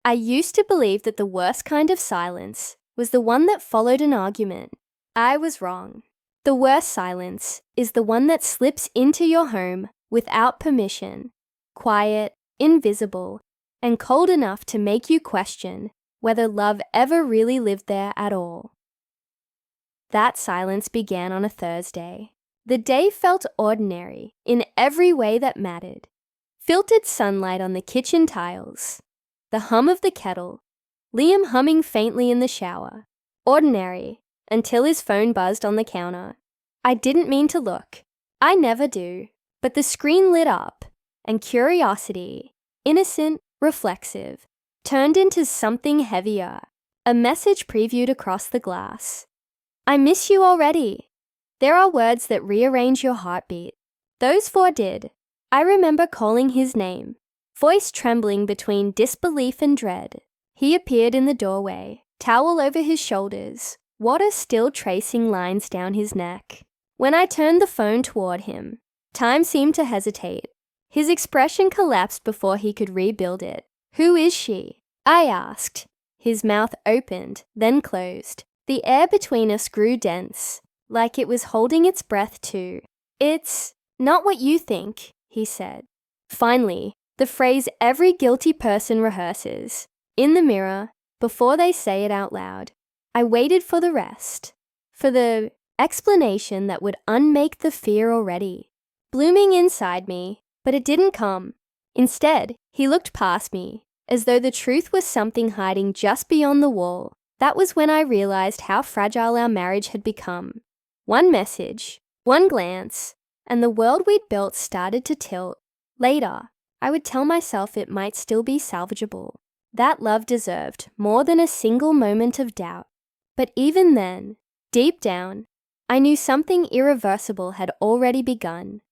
I used to believe that the worst kind of silence was the one that followed an argument. I was wrong. The worst silence is the one that slips into your home without permission, quiet, invisible, and cold enough to make you question whether love ever really lived there at all. That silence began on a Thursday. The day felt ordinary in every way that mattered. Filtered sunlight on the kitchen tiles, the hum of the kettle, Liam humming faintly in the shower. Ordinary, until his phone buzzed on the counter. I didn't mean to look. I never do. But the screen lit up, and curiosity, innocent, reflexive, turned into something heavier. A message previewed across the glass. I miss you already. There are words that rearrange your heartbeat. Those 4 did. I remember calling his name, voice trembling between disbelief and dread. He appeared in the doorway, towel over his shoulders, water still tracing lines down his neck. When I turned the phone toward him, time seemed to hesitate. His expression collapsed before he could rebuild it. Who is she? I asked. His mouth opened, then closed. The air between us grew dense, like it was holding its breath too. It's not what you think, he said. Finally, the phrase every guilty person rehearses, in the mirror, before they say it out loud. I waited for the rest, for the explanation that would unmake the fear already, blooming inside me, but it didn't come. Instead, he looked past me, as though the truth was something hiding just beyond the wall. That was when I realized how fragile our marriage had become. One message, one glance, and the world we'd built started to tilt. Later, I would tell myself it might still be salvageable. That love deserved more than a single moment of doubt. But even then, deep down, I knew something irreversible had already begun.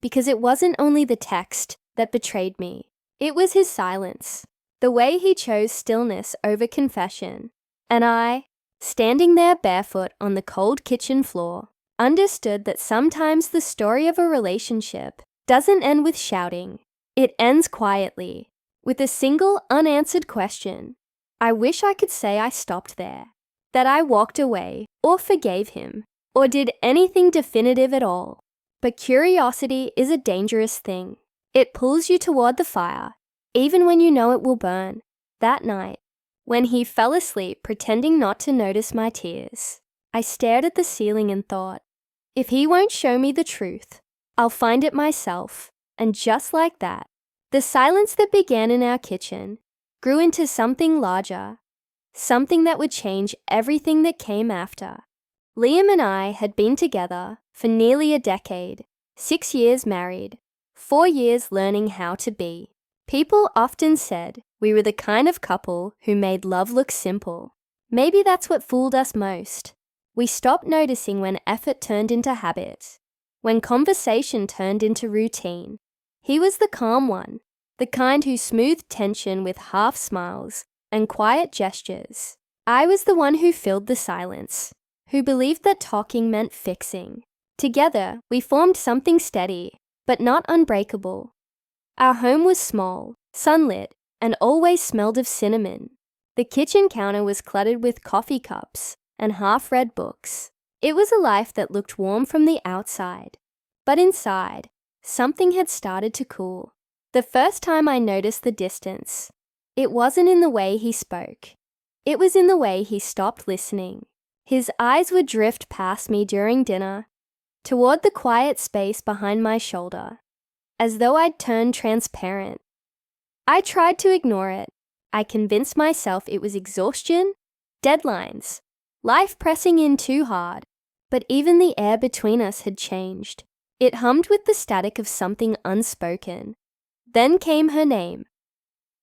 Because it wasn't only the text that betrayed me. It was his silence, the way he chose stillness over confession. And I, standing there barefoot on the cold kitchen floor, understood that sometimes the story of a relationship doesn't end with shouting. It ends quietly, with a single unanswered question. I wish I could say I stopped there, that I walked away, or forgave him, or did anything definitive at all. But curiosity is a dangerous thing. It pulls you toward the fire, even when you know it will burn. That night, when he fell asleep pretending not to notice my tears, I stared at the ceiling and thought, if he won't show me the truth, I'll find it myself. And just like that, the silence that began in our kitchen grew into something larger, something that would change everything that came after. Liam and I had been together for nearly a decade, 6 years married, 4 years learning how to be. People often said we were the kind of couple who made love look simple. Maybe that's what fooled us most. We stopped noticing when effort turned into habit, when conversation turned into routine. He was the calm one, the kind who smoothed tension with half smiles and quiet gestures. I was the one who filled the silence, who believed that talking meant fixing. Together, we formed something steady, but not unbreakable. Our home was small, sunlit, and always smelled of cinnamon. The kitchen counter was cluttered with coffee cups and half-read books. It was a life that looked warm from the outside, but inside, something had started to cool. The first time I noticed the distance, it wasn't in the way he spoke. It was in the way he stopped listening. His eyes would drift past me during dinner, toward the quiet space behind my shoulder, as though I'd turned transparent. I tried to ignore it. I convinced myself it was exhaustion, deadlines, life pressing in too hard. But even the air between us had changed. It hummed with the static of something unspoken. Then came her name,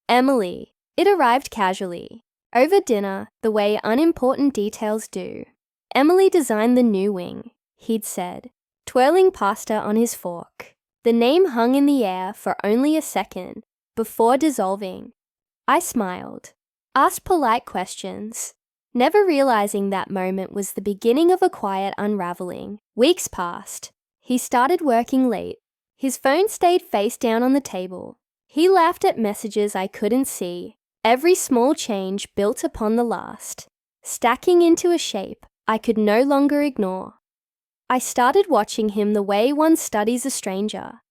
Emily. It arrived casually, over dinner, the way unimportant details do. Emily designed the new wing, he'd said, twirling pasta on his fork. The name hung in the air for only a second, before dissolving. I smiled, asked polite questions, never realizing that moment was the beginning of a quiet unraveling. Weeks passed. He started working late. His phone stayed face down on the table. He laughed at messages I couldn't see, Every small change built upon the last, stacking into a shape I could no longer ignore. I started watching him the way one studies a stranger,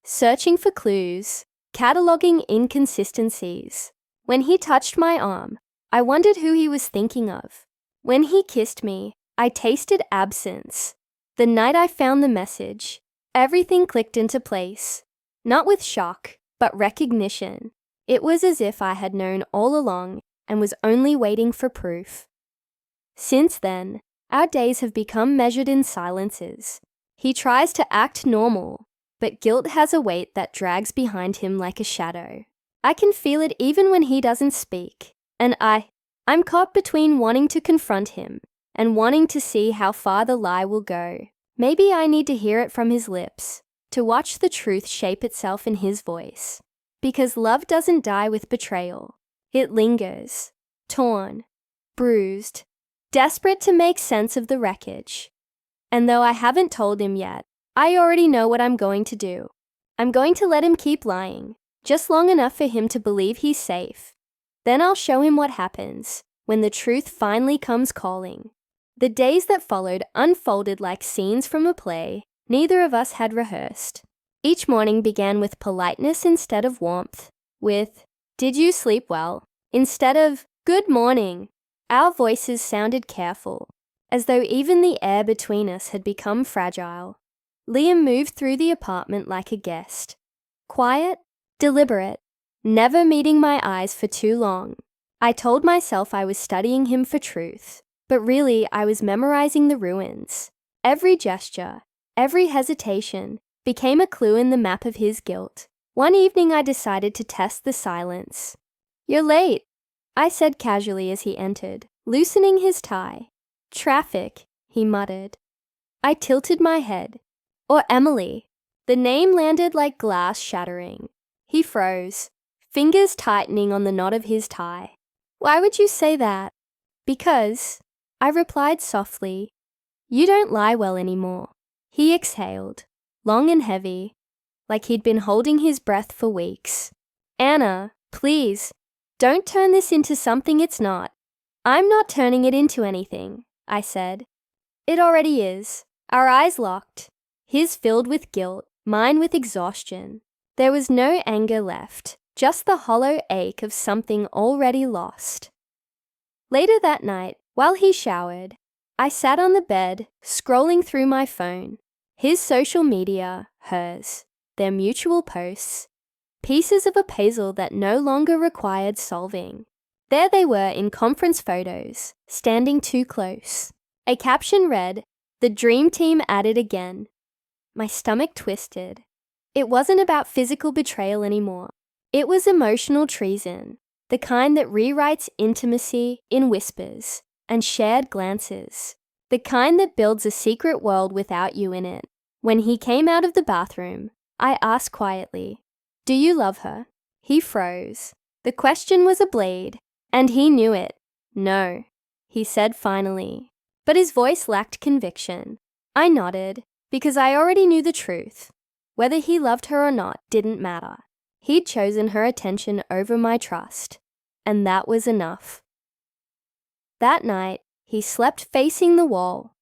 searching for clues, cataloging inconsistencies. When he touched my arm, I wondered who he was thinking of. When he kissed me, I tasted absence. The night I found the message, everything clicked into place. Not with shock, but recognition. It was as if I had known all along and was only waiting for proof. Since then, our days have become measured in silences. He tries to act normal, but guilt has a weight that drags behind him like a shadow. I can feel it even when he doesn't speak, and I'm caught between wanting to confront him and wanting to see how far the lie will go. Maybe I need to hear it from his lips, to watch the truth shape itself in his voice. Because love doesn't die with betrayal. It lingers, torn, bruised, desperate to make sense of the wreckage. And though I haven't told him yet, I already know what I'm going to do. I'm going to let him keep lying, just long enough for him to believe he's safe. Then I'll show him what happens when the truth finally comes calling. The days that followed unfolded like scenes from a play neither of us had rehearsed. Each morning began with politeness instead of warmth, with, "Did you sleep well?" instead of, "Good morning." Our voices sounded careful, as though even the air between us had become fragile. Liam moved through the apartment like a guest. Quiet, deliberate, never meeting my eyes for too long. I told myself I was studying him for truth, but really I was memorizing the ruins. Every gesture, every hesitation became a clue in the map of his guilt. One evening I decided to test the silence. "You're late," I said casually as he entered, loosening his tie. "Traffic," he muttered. I tilted my head. "Or Emily." The name landed like glass shattering. He froze, fingers tightening on the knot of his tie. "Why would you say that?" "Because," I replied softly, "you don't lie well anymore." He exhaled, long and heavy, like he'd been holding his breath for weeks. "Anna, please, don't turn this into something it's not." "I'm not turning it into anything," I said. "It already is." Our eyes locked, his filled with guilt, mine with exhaustion. There was no anger left, just the hollow ache of something already lost. Later that night, while he showered, I sat on the bed, scrolling through my phone. His social media, hers, their mutual posts, pieces of a puzzle that no longer required solving. There they were in conference photos, standing too close. A caption read, "The dream team at it again." My stomach twisted. It wasn't about physical betrayal anymore. It was emotional treason, the kind that rewrites intimacy in whispers and shared glances, the kind that builds a secret world without you in it. When he came out of the bathroom, I asked quietly, "Do you love her?" He froze. The question was a blade, and he knew it. "No," he said finally, but his voice lacked conviction. I nodded, because I already knew the truth. Whether he loved her or not didn't matter. He'd chosen her attention over my trust, and that was enough. That night, he slept facing the wall.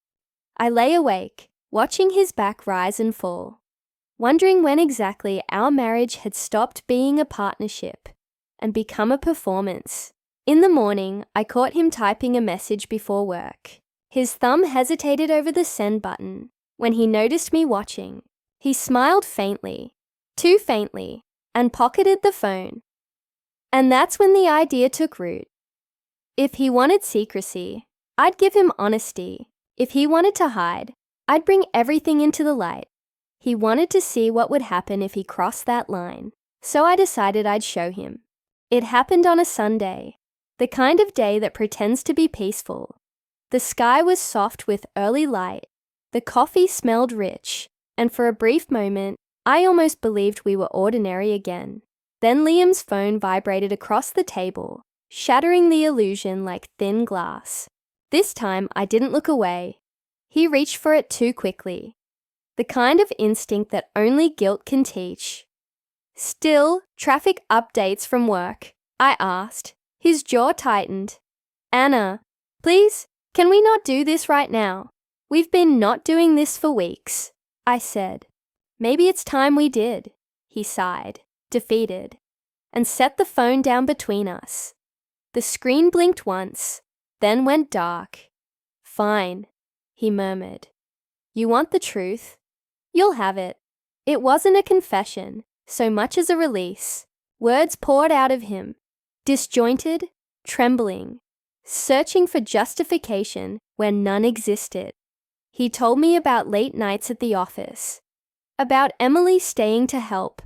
I lay awake, watching his back rise and fall, wondering when exactly our marriage had stopped being a partnership and become a performance. In the morning, I caught him typing a message before work. His thumb hesitated over the send button when he noticed me watching. He smiled faintly, too faintly, and pocketed the phone. And that's when the idea took root. If he wanted secrecy, I'd give him honesty. If he wanted to hide, I'd bring everything into the light. He wanted to see what would happen if he crossed that line, so I decided I'd show him. It happened on a Sunday, the kind of day that pretends to be peaceful. The sky was soft with early light, the coffee smelled rich, and for a brief moment, I almost believed we were ordinary again. Then Liam's phone vibrated across the table, shattering the illusion like thin glass. This time, I didn't look away. He reached for it too quickly. The kind of instinct that only guilt can teach. "Still, traffic updates from work?" I asked, His jaw tightened. Anna, please, can we not do this right now? We've been not doing this for weeks, I said. Maybe it's time we did, he sighed, defeated, and set the phone down between us. The screen blinked once, then went dark. Fine, he murmured. You want the truth? You'll have it. It wasn't a confession, so much as a release. Words poured out of him, disjointed, trembling, searching for justification where none existed. He told me about late nights at the office, about Emily staying to help,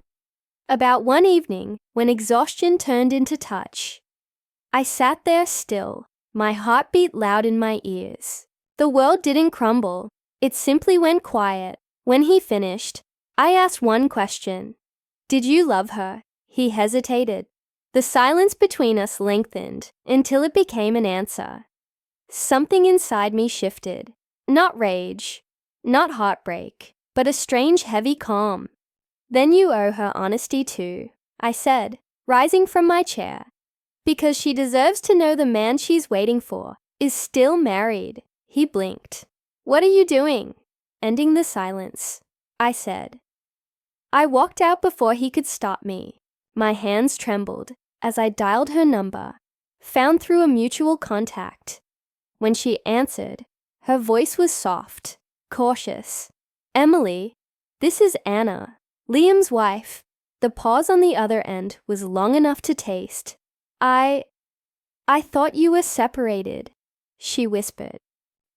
about one evening when exhaustion turned into touch. I sat there still, my heart beat loud in my ears. The world didn't crumble, it simply went quiet. When he finished, I asked one question. Did you love her? He hesitated. The silence between us lengthened until it became an answer. Something inside me shifted. Not rage, not heartbreak, but a strange heavy calm. Then you owe her honesty too, I said, rising from my chair. Because she deserves to know the man she's waiting for is still married. He blinked. What are you doing? Ending the silence, I said. I walked out before he could stop me. My hands trembled as I dialed her number, found through a mutual contact. When she answered, her voice was soft, cautious. Emily, this is Anna, Liam's wife. The pause on the other end was long enough to taste. I thought you were separated, she whispered.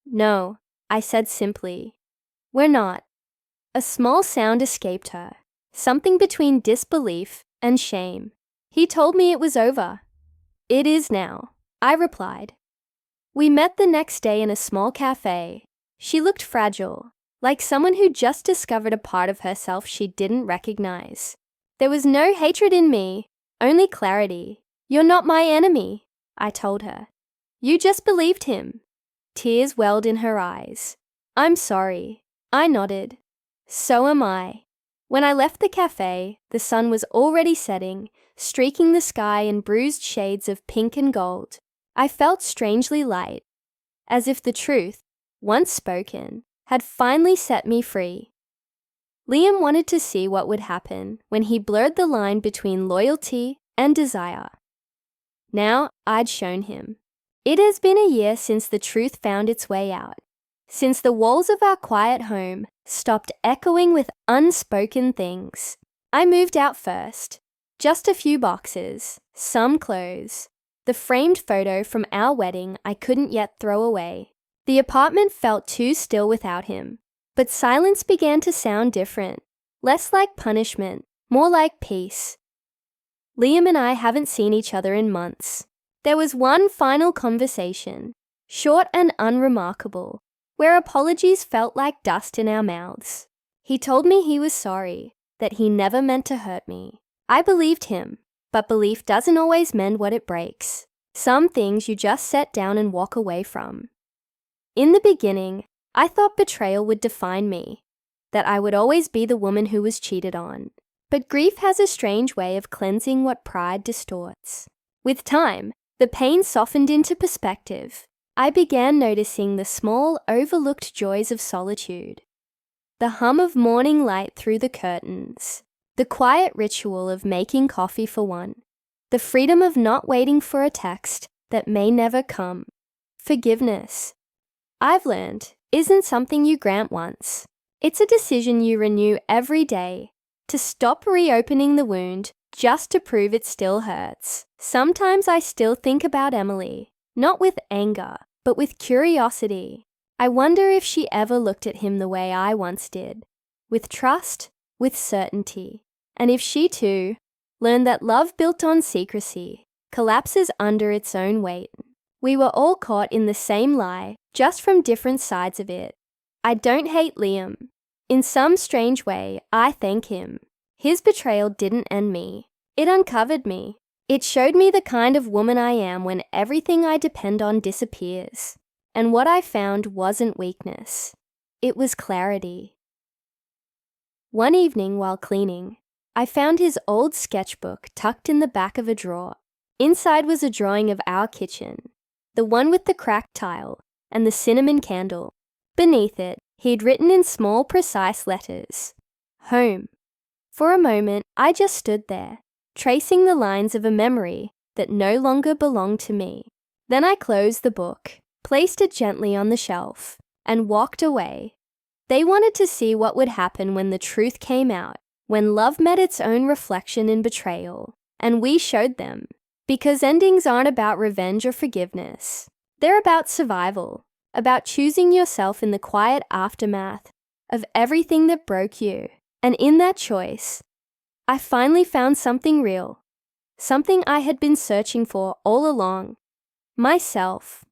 No, I said simply. We're not. A small sound escaped her, something between disbelief and shame. He told me it was over. It is now, I replied. We met the next day in a small cafe. She looked fragile, like someone who just discovered a part of herself she didn't recognize. There was no hatred in me, only clarity. You're not my enemy, I told her. You just believed him. Tears welled in her eyes. I'm sorry, I nodded. So am I. When I left the cafe, the sun was already setting, streaking the sky in bruised shades of pink and gold. I felt strangely light, as if the truth, once spoken, had finally set me free. Liam wanted to see what would happen when he blurred the line between loyalty and desire. Now I'd shown him. It has been a year since the truth found its way out, since the walls of our quiet home stopped echoing with unspoken things. I moved out first. Just a few boxes, some clothes, the framed photo from our wedding I couldn't yet throw away. The apartment felt too still without him, but silence began to sound different, less like punishment, more like peace. Liam and I haven't seen each other in months. There was one final conversation, short and unremarkable, where apologies felt like dust in our mouths. He told me he was sorry, that he never meant to hurt me. I believed him, but belief doesn't always mend what it breaks. Some things you just set down and walk away from. In the beginning, I thought betrayal would define me, that I would always be the woman who was cheated on. But grief has a strange way of cleansing what pride distorts. With time, the pain softened into perspective. I began noticing the small, overlooked joys of solitude. The hum of morning light through the curtains. The quiet ritual of making coffee for one. The freedom of not waiting for a text that may never come. Forgiveness, I've learned, isn't something you grant once. It's a decision you renew every day. To stop reopening the wound just to prove it still hurts. Sometimes I still think about Emily, not with anger, but with curiosity. I wonder if she ever looked at him the way I once did, with trust, with certainty, and if she too learned that love built on secrecy collapses under its own weight. We were all caught in the same lie, just from different sides of it. I don't hate Liam. In some strange way, I thank him. His betrayal didn't end me. It uncovered me. It showed me the kind of woman I am when everything I depend on disappears. And what I found wasn't weakness. It was clarity. One evening while cleaning, I found his old sketchbook tucked in the back of a drawer. Inside was a drawing of our kitchen, the one with the cracked tile and the cinnamon candle. Beneath it, he'd written in small, precise letters, "Home." For a moment, I just stood there, tracing the lines of a memory that no longer belonged to me. Then I closed the book, placed it gently on the shelf, and walked away. They wanted to see what would happen when the truth came out, when love met its own reflection in betrayal, and we showed them. Because endings aren't about revenge or forgiveness. They're about survival, about choosing yourself in the quiet aftermath of everything that broke you. And in that choice, I finally found something real, something I had been searching for all along, myself.